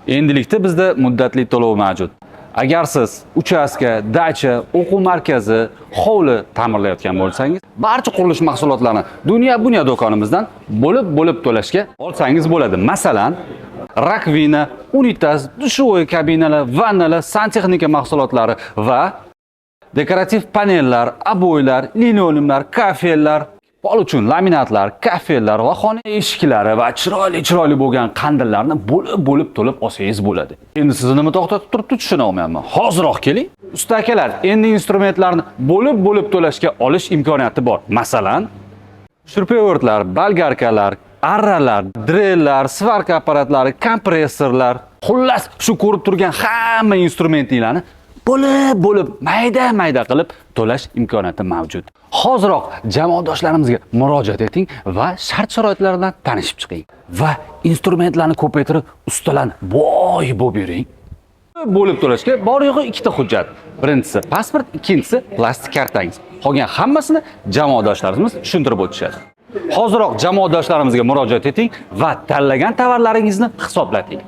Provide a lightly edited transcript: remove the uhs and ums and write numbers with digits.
Endilikda bizda muddatli to'lov mavjud. Agar siz uchastka, dacha, o'quv markazi, hovli ta'mirlayotgan bo'lsangiz, barcha qurilish mahsulotlarini Dunyo do'konimizdan bo'lib to'lashga olsangiz bo'ladi. Masalan, rakvina, unitaz, dushovoy kabinalar, vannalar, santexnika mahsulotlari va dekorativ panellar, aboylar, linoleumlar, kafellar, pol uchun laminatlar, kafellar va xona eshiklari va chiroyli bo'lgan qandillarni bo'lib to'lib olsangiz bo'ladi. Endi sizni nima to'xtatib turibdi tushuna olmayapman. Hozirroq keling. Usta akalar, endi instrumentlarni bo'lib to'lashga olish imkoniyati bor. Masalan, shurpayortlar, bolgarkalar, arralar, drellar, svarka apparatlari, kompressorlar, xullas shu ko'rib turgan hamma instrumentlarni bo'lib mayda qilib to'lash imkoniyati mavjud. Hoziroq jamoadoshlarimizga murojaat eting va shart-sharoitlar bilan tanishib chiqing va instrumentlarni ko'paytirib ustalarni boy bo'lib yuring. Bo'lib to'lashga bor-yo'g'i ikkita hujjat. Birinchisi pasport, ikkinchisi plastik kartangiz. Qolgan hammasini jamoadoshlarimiz tushuntirib o'tishadi. Hoziroq jamoadoshlarimizga murojaat eting va tanlagan tovarlaringizni hisoblating.